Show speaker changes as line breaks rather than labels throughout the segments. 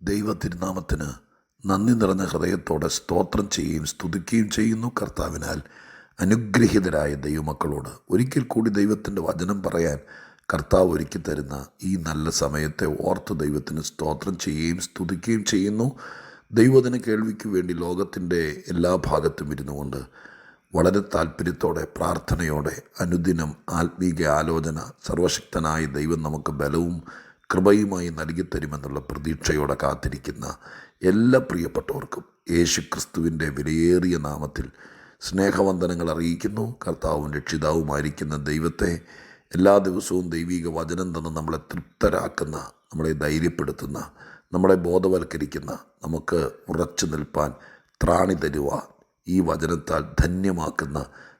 ദൈവത്തിരുനാമത്തിന് നന്ദി നിറഞ്ഞ ഹൃദയത്തോടെ സ്തോത്രം ചെയ്യുകയും സ്തുതിക്കുകയും ചെയ്യുന്നു. കർത്താവിനാൽ അനുഗ്രഹീതരായ ദൈവമക്കളോട് ഒരിക്കൽ കൂടി ദൈവത്തിൻ്റെ വചനം പറയാൻ കർത്താവ് ഒരുക്കി തരുന്ന ഈ നല്ല സമയത്തെ ഓർത്ത് ദൈവത്തിന് സ്തോത്രം ചെയ്യുകയും സ്തുതിക്കുകയും ചെയ്യുന്നു. ദൈവദിന കേൾവിക്ക് വേണ്ടി ലോകത്തിൻ്റെ എല്ലാ ഭാഗത്തും ഇരുന്നു കൊണ്ട് വളരെ താല്പര്യത്തോടെ പ്രാർത്ഥനയോടെ അനുദിനം ആത്മീക ആലോചന സർവശക്തനായ ദൈവം നമുക്ക് ബലവും കൃപയുമായി നൽകിത്തരുമെന്നുള്ള പ്രതീക്ഷയോടെ കാത്തിരിക്കുന്ന എല്ലാ പ്രിയപ്പെട്ടവർക്കും യേശുക്രിസ്തുവിൻ്റെ വിലയേറിയ നാമത്തിൽ സ്നേഹവന്ദനങ്ങൾ അറിയിക്കുന്നു. കർത്താവും രക്ഷിതാവുമായിരിക്കുന്ന ദൈവത്തെ എല്ലാ ദിവസവും ദൈവിക വചനം തന്ന് നമ്മളെ തൃപ്തരാക്കുന്ന, നമ്മളെ ധൈര്യപ്പെടുത്തുന്ന, നമ്മളെ ബോധവൽക്കരിക്കുന്ന, നമുക്ക് ഉറച്ചു നിൽപ്പാൻ ത്രാണി തരുവാൻ ഈ വചനത്താൽ ധന്യമാക്കുന്ന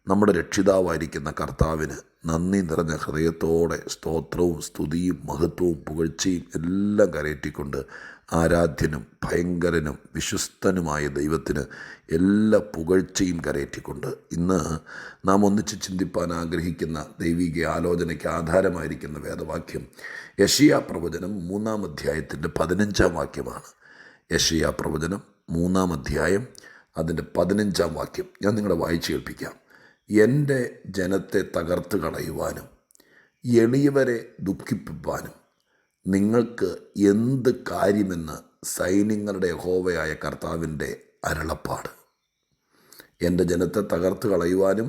നമ്മുടെ രക്ഷിതാവായിരിക്കുന്ന കർത്താവിന് നന്ദി നിറഞ്ഞ ഹൃദയത്തോടെ സ്തോത്രവും സ്തുതിയും മഹത്വവും പുകഴ്ചയും എല്ലാം കരയറ്റിക്കൊണ്ട് ആരാധ്യനും ഭയങ്കരനും വിശ്വസ്തനുമായ ദൈവത്തിന് എല്ലാ പുകഴ്ചയും കരയറ്റിക്കൊണ്ട് ഇന്ന് നാം ഒന്നിച്ച് ചിന്തിപ്പാൻ ആഗ്രഹിക്കുന്ന ദൈവിക ആലോചനയ്ക്ക് ആധാരമായിരിക്കുന്ന വേദവാക്യം യെശയ്യാ പ്രവചനം 3-ാം അധ്യായത്തിൻ്റെ 15-ാം വാക്യമാണ്. യെശയ്യാ പ്രവചനം 3-ാം അധ്യായം അതിൻ്റെ 15-ാം വാക്യം ഞാൻ നിങ്ങളെ വായിച്ച് കേൾപ്പിക്കാം. എൻ്റെ ജനത്തെ തകർത്ത് കളയുവാനും എളിയവരെ ദുഃഖിപ്പിപ്പാനും നിങ്ങൾക്ക് എന്ത് കാര്യമെന്ന് സൈന്യങ്ങളുടെ യഹോവയായ കർത്താവിൻ്റെ അരുളപ്പാട്. എൻ്റെ ജനത്തെ തകർത്ത് കളയുവാനും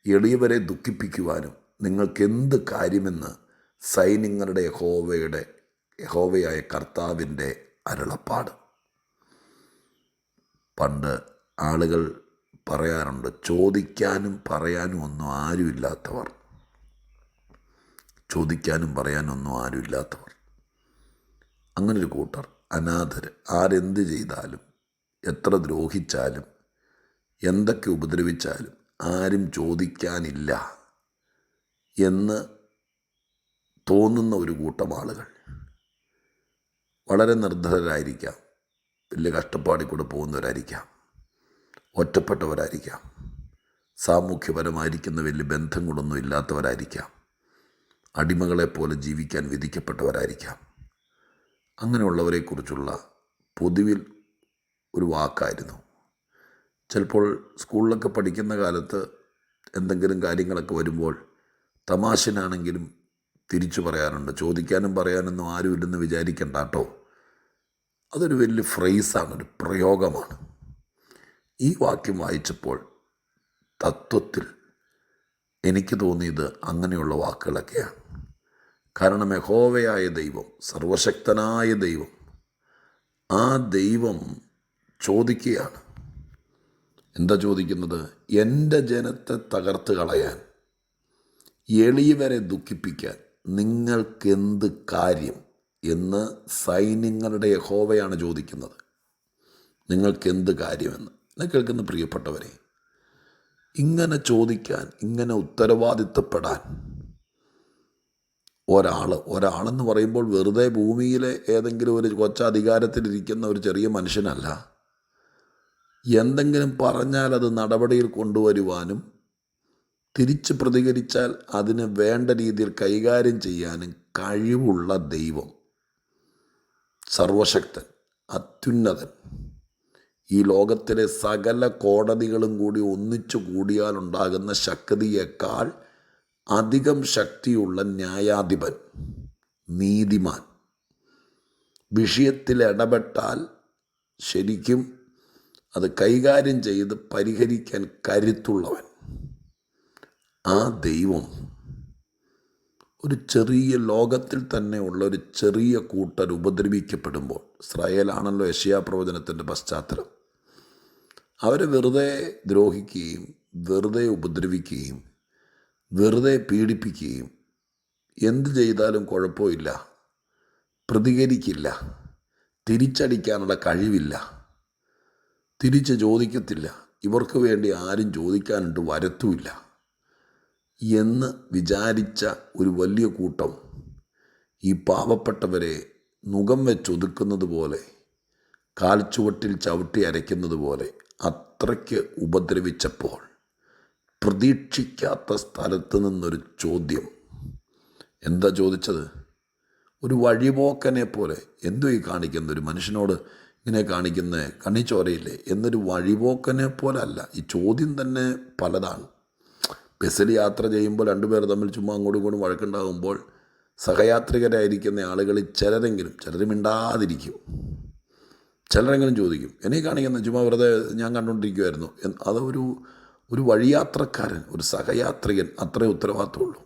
എളിയവരെ ദുഃഖിപ്പിക്കുവാനും നിങ്ങൾക്കെന്ത് കാര്യമെന്ന് സൈന്യങ്ങളുടെ യഹോവയായ കർത്താവിൻ്റെ അരുളപ്പാട്. പണ്ട് ആളുകൾ പറയാറുണ്ട്, ചോദിക്കാനും പറയാനും ഒന്നും ആരുമില്ലാത്തവർ. ചോദിക്കാനും പറയാനൊന്നും ആരുമില്ലാത്തവർ, അങ്ങനൊരു കൂട്ടർ, അനാഥർ. ആരെന്ത് ചെയ്താലും, എത്ര ദ്രോഹിച്ചാലും, എന്തൊക്കെ ഉപദ്രവിച്ചാലും ആരും ചോദിക്കാനില്ല എന്ന് തോന്നുന്ന ഒരു കൂട്ടം ആളുകൾ. വളരെ നിർധനരായിരിക്കാം, വലിയ കഷ്ടപ്പാടിൽ കൂടെ പോകുന്നവരായിരിക്കാം, ഒറ്റപ്പെട്ടവരായിരിക്കാം, സാമൂഹ്യപരമായിരിക്കുന്ന വലിയ ബന്ധങ്ങളൊന്നും ഇല്ലാത്തവരായിരിക്കാം, അടിമകളെപ്പോലെ ജീവിക്കാൻ വിധിക്കപ്പെട്ടവരായിരിക്കാം. അങ്ങനെയുള്ളവരെക്കുറിച്ചുള്ള പൊതുവിൽ ഒരു വാക്കായിരുന്നു. ചിലപ്പോൾ സ്കൂളിലൊക്കെ പഠിക്കുന്ന കാലത്ത് എന്തെങ്കിലും കാര്യങ്ങളൊക്കെ വരുമ്പോൾ തമാശനാണെങ്കിലും തിരിച്ചു പറയാറുണ്ട്, ചോദിക്കാനും പറയാനൊന്നും ആരുമില്ലെന്ന് വിചാരിക്കണ്ട കേട്ടോ. അതൊരു വലിയ ഫ്രേസാണ്, ഒരു പ്രയോഗമാണ്. ഈ വാക്യം വായിച്ചപ്പോൾ തത്വത്തിൽ എനിക്ക് തോന്നിയത് അങ്ങനെയുള്ള വാക്കുകളൊക്കെയാണ്. കാരണം യഹോവയായ ദൈവം, സർവശക്തനായ ദൈവം, ആ ദൈവം ചോദിക്കുകയാണ്. എന്താ ചോദിക്കുന്നത്? എൻ്റെ ജനത്തെ തകർത്ത് കളയാൻ, എളിയവരെ ദുഃഖിപ്പിക്കാൻ നിങ്ങൾക്കെന്ത് കാര്യം എന്ന് സൈന്യങ്ങളുടെ യഹോവയാണ് ചോദിക്കുന്നത്. നിങ്ങൾക്കെന്ത് കാര്യമെന്ന്. എന്നെ കേൾക്കുന്ന പ്രിയപ്പെട്ടവരെ, ഇങ്ങനെ ഇങ്ങനെ ഉത്തരവാദിത്തപ്പെടാൻ ഒരാളെന്ന് പറയുമ്പോൾ വെറുതെ ഭൂമിയിലെ ഏതെങ്കിലും ഒരു കൊച്ചധികാരത്തിലിരിക്കുന്ന ഒരു ചെറിയ മനുഷ്യനല്ല. എന്തെങ്കിലും പറഞ്ഞാൽ അത് നടപടിയിൽ കൊണ്ടുവരുവാനും തിരിച്ച് പ്രതികരിച്ചാൽ അതിന് വേണ്ട രീതിയിൽ കൈകാര്യം ചെയ്യാനും കഴിവുള്ള ദൈവം, സർവശക്തൻ, അത്യുന്നതൻ, ഈ ലോകത്തിലെ സകല കോടതികളും കൂടി ഒന്നിച്ചു കൂടിയാലുണ്ടാകുന്ന ശക്തിയേക്കാൾ അധികം ശക്തിയുള്ള ന്യായാധിപൻ, നീതിമാൻ, വിഷയത്തിൽ ഇടപെട്ടാൽ ശരിക്കും അത് കൈകാര്യം ചെയ്ത് പരിഹരിക്കാൻ കരുത്തുള്ളവൻ, ആ ദൈവം ഒരു ചെറിയ ലോകത്തിൽ തന്നെ ഉള്ള ഒരു ചെറിയ കൂട്ടർ ഉപദ്രവിക്കപ്പെടുമ്പോൾ, ഇസ്രായേലാണല്ലോ യെശയ്യാ പ്രവചനത്തിൻ്റെ പശ്ചാത്തലം, അവരെ വെറുതെ ദ്രോഹിക്കുകയും വെറുതെ ഉപദ്രവിക്കുകയും വെറുതെ പീഡിപ്പിക്കുകയും എന്ത് ചെയ്താലും കുഴപ്പമില്ല, പ്രതികരിക്കില്ല, തിരിച്ചടിക്കാനുള്ള കഴിവില്ല, തിരിച്ച് ചോദിക്കത്തില്ല, ഇവർക്ക് വേണ്ടി ആരും ചോദിക്കാനുണ്ട് വരത്തുമില്ല എന്ന് വിചാരിച്ച ഒരു വലിയ കൂട്ടം ഈ പാവപ്പെട്ടവരെ നുകം വെച്ചൊതുക്കുന്നത് പോലെ, കാൽച്ചുവട്ടിൽ ചവിട്ടി അരയ്ക്കുന്നത് പോലെ അത്രയ്ക്ക് ഉപദ്രവിച്ചപ്പോൾ പ്രതീക്ഷിക്കാത്ത സ്ഥലത്ത് നിന്നൊരു ചോദ്യം. എന്താ ചോദിച്ചത്? ഒരു വഴിപോക്കനെ പോലെ എന്തോ ഈ കാണിക്കുന്ന ഒരു മനുഷ്യനോട് ഇങ്ങനെ കാണിക്കുന്ന കണ്ണിച്ചോരയില്ലേ എന്നൊരു വഴിപോക്കനെ പോലെ അല്ല. ഈ ചോദ്യം തന്നെ പലതാണ്. ബസ്സിൽ യാത്ര ചെയ്യുമ്പോൾ രണ്ടുപേർ തമ്മിൽ ചുമ്മാ അങ്ങോട്ടും ഇങ്ങോട്ടും വഴക്കുണ്ടാകുമ്പോൾ സഹയാത്രികരായിരിക്കുന്ന ആളുകളിൽ ചിലർ മിണ്ടാതിരിക്കും, ചിലരെങ്കിലും ചോദിക്കും. എന്നെ കാണിക്കുന്ന ചുമ്മാ വെറുതെ ഞാൻ കണ്ടുകൊണ്ടിരിക്കുമായിരുന്നു. ഒരു വഴിയാത്രക്കാരൻ, ഒരു സഹയാത്രികൻ അത്രേ ഉത്തരവാദിത്തമുള്ളൂ.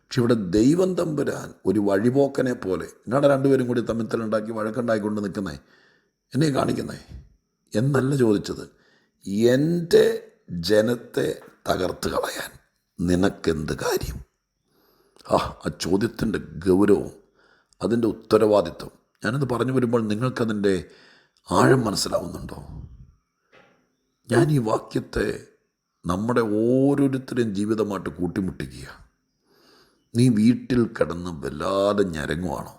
പക്ഷെ ഇവിടെ ദൈവം തമ്പുരാൻ ഒരു വഴിപോക്കനെ പോലെ എന്നാണ് രണ്ടുപേരും കൂടി തമ്മിത്തലുണ്ടാക്കി വഴക്കുണ്ടായിക്കൊണ്ട് നിൽക്കുന്നേ, എന്നെ കാണിക്കുന്നേ എന്നല്ല ചോദിച്ചത്. എൻ്റെ ജനത്തെ തകർത്ത് കളയാൻ നിനക്കെന്ത് കാര്യം? ആ ചോദ്യത്തിൻ്റെ ഗൗരവം, അതിൻ്റെ ഉത്തരവാദിത്വം ഞാനത് പറഞ്ഞു വരുമ്പോൾ നിങ്ങൾക്കതിൻ്റെ ആഴം മനസ്സിലാവുന്നുണ്ടോ? ഞാൻ ഈ വാക്യത്തെ നമ്മുടെ ഓരോരുത്തരുടെയും ജീവിതമായിട്ട് കൂട്ടിമുട്ടിക്കുക. നീ വീട്ടിൽ കിടന്ന് വല്ലാതെ ഞരങ്ങുവാണോ?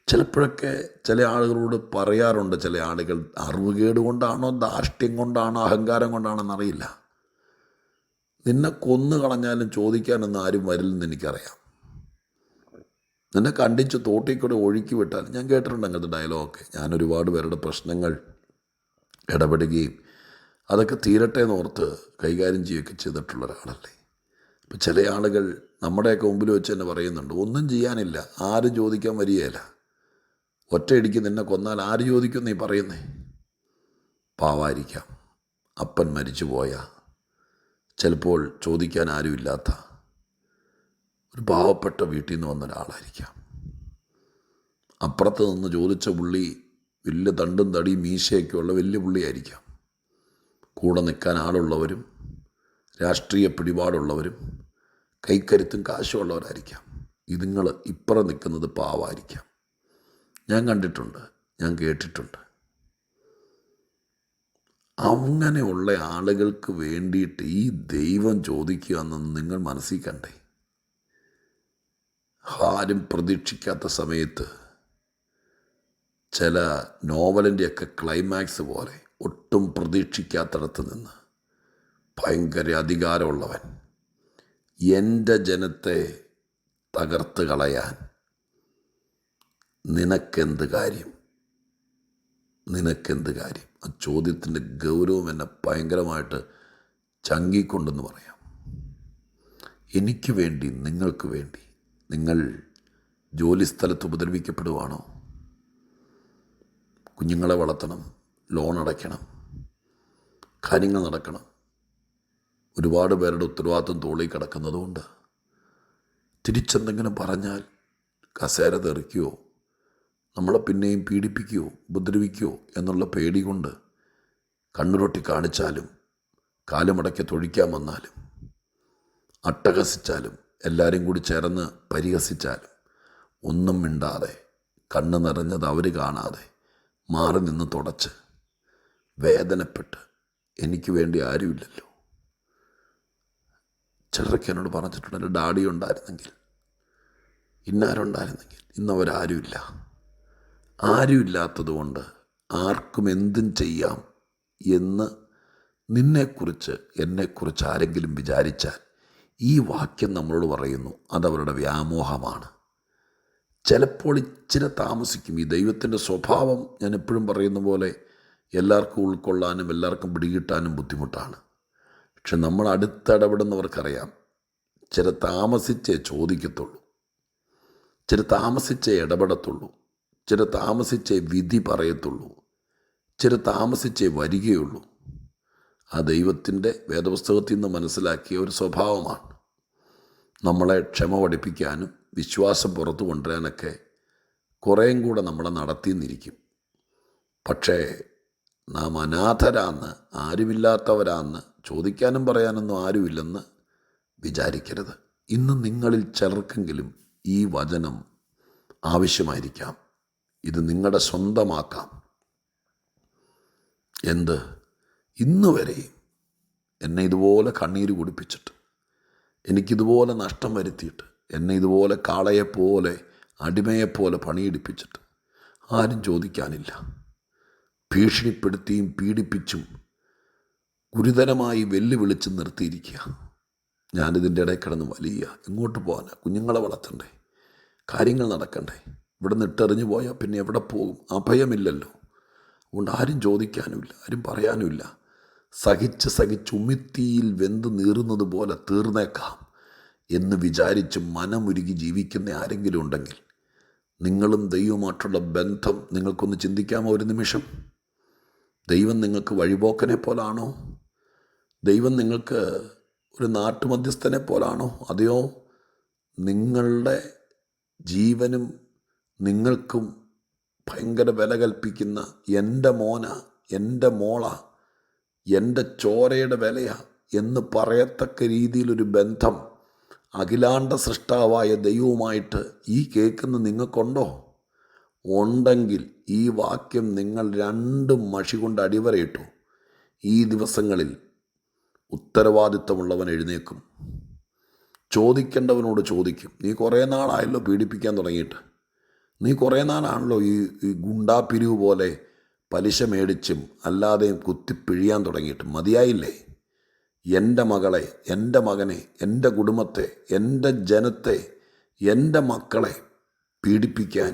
ചിലപ്പോഴൊക്കെ ചില ആളുകളോട് പറയാറുണ്ട്, ചില ആളുകൾ അറിവുകേട് കൊണ്ടാണോ ധാർഷ്ട്യം കൊണ്ടാണോ അഹങ്കാരം കൊണ്ടാണോ എന്നറിയില്ല, നിന്നെ കൊന്നു കളഞ്ഞാലും ചോദിക്കാനൊന്നും ആരും വരില്ലെന്ന് എനിക്കറിയാം. നിന്നെ കണ്ടിച്ച് തോട്ടിൽ കൂടെ ഒഴുക്കി വിട്ടാൽ, ഞാൻ കേട്ടിട്ടുണ്ട് അങ്ങനത്തെ ഡയലോഗൊക്കെ. ഞാൻ ഒരുപാട് പേരുടെ പ്രശ്നങ്ങൾ ഇടപെടുകയും അതൊക്കെ തീരട്ടെ എന്നോർത്ത് കൈകാര്യം ചെയ്യുകയൊക്കെ ചെയ്തിട്ടുള്ള ഒരാളല്ലേ. ഇപ്പം ചില ആളുകൾ നമ്മുടെയൊക്കെ മുമ്പിൽ വെച്ച് തന്നെ പറയുന്നുണ്ട്, ഒന്നും ചെയ്യാനില്ല, ആരും ചോദിക്കാൻ വരികയില്ല, ഒറ്റയടിക്ക് നിന്നെ കൊന്നാൽ ആര് ചോദിക്കും നീ പറയുന്നേ? പാവായിരിക്കാം, അപ്പൻ മരിച്ചു പോയ, ചിലപ്പോൾ ചോദിക്കാൻ ആരുമില്ലാത്ത ഒരു പാവപ്പെട്ട വീട്ടിൽ നിന്ന് വന്ന ഒരാളായിരിക്കാം. അപ്പുറത്ത് നിന്ന് ചോദിച്ച പുള്ളി വലിയ തണ്ടും തടിയും മീശയൊക്കെ ഉള്ള വലിയ പുള്ളിയായിരിക്കാം. കൂടെ നിൽക്കാൻ ആളുള്ളവരും രാഷ്ട്രീയ പിടിപാടുള്ളവരും കൈക്കരുത്തും കാശുള്ളവരായിരിക്കാം. ഇതുങ്ങൾ ഇപ്പുറം നിൽക്കുന്നത് പാവായിരിക്കാം. ഞാൻ കണ്ടിട്ടുണ്ട്, ഞാൻ കേട്ടിട്ടുണ്ട്. അങ്ങനെയുള്ള ആളുകൾക്ക് വേണ്ടിയിട്ട് ഈ ദൈവം ചോദിക്കുക എന്നൊന്ന് നിങ്ങൾ മനസ്സിൽ കണ്ടേ. ആരും പ്രതീക്ഷിക്കാത്ത സമയത്ത് ചില നോവലിൻ്റെയൊക്കെ ക്ലൈമാക്സ് പോലെ ഒട്ടും പ്രതീക്ഷിക്കാത്തിടത്ത് നിന്ന് ഭയങ്കര അധികാരമുള്ളവൻ എൻ്റെ ജനത്തെ തകർത്ത് കളയാൻ നിനക്കെന്ത് കാര്യം? നിനക്കെന്ത് കാര്യം? ആ ചോദ്യത്തിൻ്റെ ഗൗരവം എന്നെ ഭയങ്കരമായിട്ട് ചങ്കിക്കൊണ്ടെന്ന് പറയാം. എനിക്ക് വേണ്ടി, നിങ്ങൾക്ക് വേണ്ടി നിങ്ങൾ ജോലിസ്ഥലത്ത് ഉപദ്രവിക്കപ്പെടുവാണോ? കുഞ്ഞുങ്ങളെ വളർത്തണം, ലോൺ അടയ്ക്കണം, കാര്യങ്ങൾ നടക്കണം. ഒരുപാട് പേരുടെ ഉത്തരവാദിത്വം തോളിൽ കിടക്കുന്നതുകൊണ്ട് തിരിച്ചെന്തെങ്കിലും പറഞ്ഞാൽ കസേര തെറിക്കുകയോ നമ്മളെ പിന്നെയും പീഡിപ്പിക്കുകയോ ഉപദ്രവിക്കുകയോ എന്നുള്ള പേടി കൊണ്ട് കണ്ണുരൊട്ടി കാണിച്ചാലും കാലുമടക്കി തൊഴിക്കാൻ വന്നാലും അട്ടഹസിച്ചാലും എല്ലാവരും കൂടി ചേർന്ന് പരിഹസിച്ചാലും ഒന്നും മിണ്ടാതെ കണ്ണ് നിറഞ്ഞത് അവർ കാണാതെ മാറി നിന്ന് തുടച്ച് വേദനപ്പെട്ട് എനിക്ക് വേണ്ടി ആരുമില്ലല്ലോ. ചിലരൊക്കെ എന്നോട് പറഞ്ഞിട്ടുണ്ട്, എൻ്റെ ഡാഡി ഉണ്ടായിരുന്നെങ്കിൽ, ഇന്നാരുണ്ടായിരുന്നെങ്കിൽ. ഇന്നവരാരുമില്ല. ആരുമില്ലാത്തതുകൊണ്ട് ആർക്കും എന്തും ചെയ്യാം എന്ന് നിന്നെക്കുറിച്ച് എന്നെക്കുറിച്ച് ആരെങ്കിലും വിചാരിച്ചാൽ ഈ വാക്യം നമ്മളോട് പറയുന്നു, അതവരുടെ വ്യാമോഹമാണ്. ചിലപ്പോൾ ഇച്ചിരി താമസിക്കും. ഈ ദൈവത്തിൻ്റെ സ്വഭാവം ഞാൻ എപ്പോഴും പറയുന്ന പോലെ എല്ലാവർക്കും ഉൾക്കൊള്ളാനും എല്ലാവർക്കും പിടികിട്ടാനും ബുദ്ധിമുട്ടാണ്. പക്ഷെ നമ്മൾ അടുത്തിടപെടുന്നവർക്കറിയാം, ചില താമസിച്ചേ ചോദിക്കത്തുള്ളൂ, ചില താമസിച്ചേ ഇടപെടത്തുള്ളൂ, ചില താമസിച്ചേ വിധി പറയത്തുള്ളൂ, ചില താമസിച്ചേ വരികയുള്ളൂ. ആ ദൈവത്തിൻ്റെ വേദപുസ്തകത്തിൽ നിന്ന് മനസ്സിലാക്കിയ ഒരു സ്വഭാവമാണ്. നമ്മളെ ക്ഷമ പഠിപ്പിക്കാനും വിശ്വാസം പുറത്തു കൊണ്ടുവരാനൊക്കെ കുറേയും കൂടെ നമ്മളെ നടത്തിയെന്നിരിക്കും. പക്ഷേ നാം അനാഥരാന്ന്, ആരുമില്ലാത്തവരാന്ന്, ചോദിക്കാനും പറയാനൊന്നും ആരുമില്ലെന്ന് വിചാരിക്കരുത്. ഇന്ന് നിങ്ങളിൽ ചിലർക്കെങ്കിലും ഈ വചനം ആവശ്യമായിരിക്കാം. ഇത് നിങ്ങളുടെ സ്വന്തമാക്കാം. എന്ത്? ഇന്ന് വരെയും എന്നെ ഇതുപോലെ കണ്ണീര് കുടിപ്പിച്ചിട്ട്, എനിക്കിതുപോലെ നഷ്ടം വരുത്തിയിട്ട്, എന്നെ ഇതുപോലെ കാളയെപ്പോലെ അടിമയെപ്പോലെ പണിയെടുപ്പിച്ചിട്ട് ആരും ചോദിക്കാനില്ല. ഭീഷണിപ്പെടുത്തിയും പീഡിപ്പിച്ചും ഗുരുതരമായി വെല്ലുവിളിച്ച് നിർത്തിയിരിക്കുക. ഞാനിതിൻ്റെ ഇടയിൽ കിടന്ന് വലിയ എങ്ങോട്ട് പോകാനാ? കുഞ്ഞുങ്ങളെ വളർത്തണ്ടേ, കാര്യങ്ങൾ നടക്കണ്ടേ? ഇവിടെ നിന്ന് ഇട്ടെറിഞ്ഞു പോയാൽ പിന്നെ എവിടെ പോകും? അഭയമില്ലല്ലോ. അതുകൊണ്ട് ആരും ചോദിക്കാനുമില്ല, ആരും പറയാനുമില്ല. സഹിച്ച് ഉമിത്തിയിൽ വെന്ത് നീറുന്നത് പോലെ തീർന്നേക്കാം എന്ന് വിചാരിച്ച് മനമുരുകി ജീവിക്കുന്ന ആരെങ്കിലും ഉണ്ടെങ്കിൽ നിങ്ങളും ദൈവമായിട്ടുള്ള ബന്ധം നിങ്ങൾക്കൊന്ന് ചിന്തിക്കാമോ ഒരു നിമിഷം? ദൈവം നിങ്ങൾക്ക് വഴിപോക്കനെ പോലാണോ? ദൈവം നിങ്ങൾക്ക് ഒരു നാട്ടുമധ്യസ്ഥനെ പോലാണോ? അതെയോ നിങ്ങളുടെ ജീവനും നിങ്ങൾക്കും ഭയങ്കര വില കൽപ്പിക്കുന്ന എൻ്റെ മോന, എൻ്റെ മോള, എൻ്റെ ചോരയുടെ വിലയാ എന്ന് പറയത്തക്ക രീതിയിലൊരു ബന്ധം അഖിലാണ്ട സൃഷ്ടാവായ ദൈവവുമായിട്ട് ഈ കേൾക്കുന്ന നിങ്ങൾക്കുണ്ടോ? ഉണ്ടെങ്കിൽ ഈ വാക്യം നിങ്ങൾ രണ്ടും മഷി കൊണ്ട് അടിവരയിട്ടു. ഈ ദിവസങ്ങളിൽ ഉത്തരവാദിത്തമുള്ളവൻ എഴുന്നേക്കും. ചോദിക്കേണ്ടവനോട് ചോദിക്കും. നീ കുറേ നാളായല്ലോ പീഡിപ്പിക്കാൻ തുടങ്ങിയിട്ട്. നീ കുറേ നാളാണല്ലോ ഈ ഗുണ്ടാപ്പിരിവ് പോലെ പലിശ മേടിച്ചും അല്ലാതെയും കുത്തിപ്പിഴിയാൻ തുടങ്ങിയിട്ട്. മതിയായില്ലേ? എൻ്റെ മകളെ, എൻ്റെ മകനെ, എൻ്റെ കുടുംബത്തെ, എൻ്റെ ജനത്തെ, എൻ്റെ മക്കളെ പീഡിപ്പിക്കാൻ,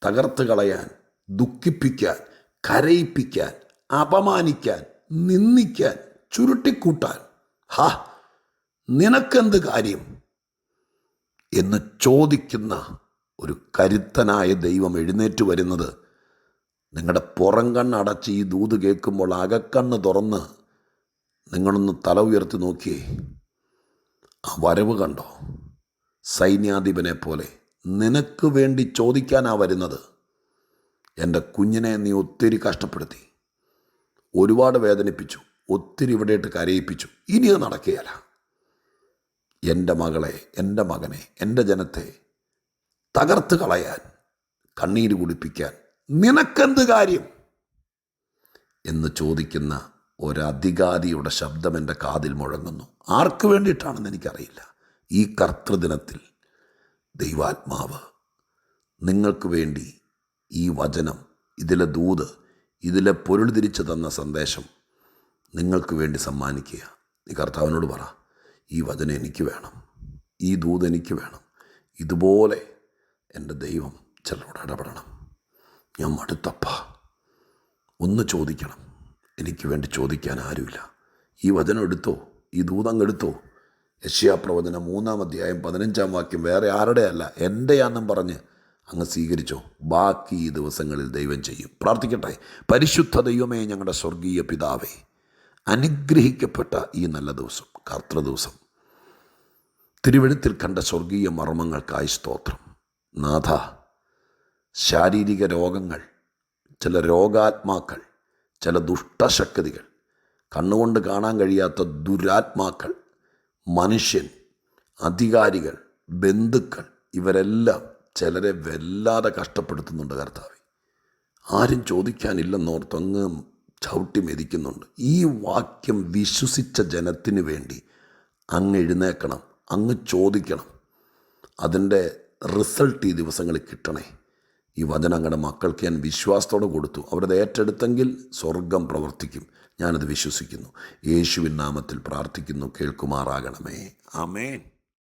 തകർത്ത് കളയാൻ, ദുഃഖിപ്പിക്കാൻ, കരയിപ്പിക്കാൻ, അപമാനിക്കാൻ, നിന്ദിക്കാൻ, ചുരുട്ടിക്കൂട്ടാൻ നിനക്കെന്ത് കാര്യം എന്ന് ചോദിക്കുന്ന ഒരു കരുത്തനായ ദൈവം എഴുന്നേറ്റ് വരുന്നത് നിങ്ങളുടെ പുറം കണ്ണടച്ച് ഈ ദൂത് കേൾക്കുമ്പോൾ അകക്കണ്ണ് തുറന്ന് നിങ്ങളൊന്ന് തല ഉയർത്തി നോക്കിയേ. ആ വരവ് കണ്ടോ? സൈന്യാധിപനെ പോലെ നിനക്ക് വേണ്ടി ചോദിക്കാനാ വരുന്നത്. എൻ്റെ കുഞ്ഞിനെ നീ ഒത്തിരി കഷ്ടപ്പെടുത്തി, ഒരുപാട് വേദനിപ്പിച്ചു, ഒത്തിരി ഇവിടെയിട്ട് കരയിപ്പിച്ചു. ഇനി അത് നടക്കുകയല്ല. എൻ്റെ മകളെ, എൻ്റെ മകനെ, എൻ്റെ ജനത്തെ തകർത്ത് കളയാൻ, കണ്ണീര് കുടിപ്പിക്കാൻ നിനക്കെന്ത് കാര്യം എന്ന് ചോദിക്കുന്ന ഒരധികാരിയുടെ ശബ്ദം എൻ്റെ കാതിൽ മുഴങ്ങുന്നു. ആർക്ക് വേണ്ടിയിട്ടാണെന്ന് എനിക്കറിയില്ല. ഈ കർത്തൃദിനത്തിൽ ദൈവാത്മാവ് നിങ്ങൾക്ക് വേണ്ടി ഈ വചനം, ഇതിലെ ദൂത്, ഇതിലെ പൊരുൾ തിരിച്ചു തന്ന സന്ദേശം നിങ്ങൾക്ക് വേണ്ടി സമ്മാനിക്കുക. നീ കർത്താവിനോട് പറ, ഈ വചനം എനിക്ക് വേണം, ഈ ദൂത് എനിക്ക് വേണം. ഇതുപോലെ എൻ്റെ ദൈവം ചിലരോട് ഇടപെടണം. ഞാൻ മടുത്തപ്പ, ഒന്ന് ചോദിക്കണം. എനിക്ക് വേണ്ടി ചോദിക്കാൻ ആരുമില്ല. ഈ വചനം എടുത്തോ, ഈ ദൂതങ്ങ് എടുത്തോ. യെശയ്യാപ്രവചനം 3-ാം അധ്യായം 15-ാം വാക്യം വേറെ ആരുടെ അല്ല, എൻ്റെയാണെന്നും പറഞ്ഞ് അങ്ങ് സ്വീകരിച്ചോ. ബാക്കി ഈ ദിവസങ്ങളിൽ ദൈവം ചെയ്യും. പ്രാർത്ഥിക്കട്ടെ. പരിശുദ്ധ ദൈവമേ, ഞങ്ങളുടെ സ്വർഗീയ പിതാവേ, അനുഗ്രഹിക്കപ്പെട്ട ഈ നല്ല ദിവസം, കർത്തൃദിവസം, തിരുവെഴുത്തിൽ കണ്ട സ്വർഗീയ മർമ്മങ്ങൾക്കായി സ്തോത്രം. നാഥ, ശാരീരിക രോഗങ്ങൾ, ചില രോഗാത്മാക്കൾ, ചില ദുഷ്ടശക്തികൾ, കണ്ണുകൊണ്ട് കാണാൻ കഴിയാത്ത ദുരാത്മാക്കൾ, മനുഷ്യൻ, അധികാരികൾ, ബന്ധുക്കൾ, ഇവരെല്ലാം ചിലരെ വല്ലാതെ കഷ്ടപ്പെടുത്തുന്നുണ്ട് കർത്താവേ. ആരും ചോദിക്കാനില്ലെന്നോർത്തങ്ങ് ചവിട്ടി മെതിക്കുന്നുണ്ട്. ഈ വാക്യം വിശ്വസിച്ച ജനത്തിന് വേണ്ടി അങ്ങ് എഴുന്നേക്കണം, അങ്ങ് ചോദിക്കണം. അതിൻ്റെ റിസൾട്ട് ഈ ദിവസങ്ങളിൽ കിട്ടണേ. ഈ വചനം അങ്ങയുടെ മക്കൾക്ക് ഞാൻ വിശ്വാസത്തോടെ കൊടുത്തു. അവരത് ഏറ്റെടുത്തെങ്കിൽ സ്വർഗം പ്രവർത്തിക്കും. ഞാനത് വിശ്വസിക്കുന്നു. യേശുവിൻ നാമത്തിൽ പ്രാർത്ഥിക്കുന്നു, കേൾക്കുമാറാകണമേ. ആമേൻ.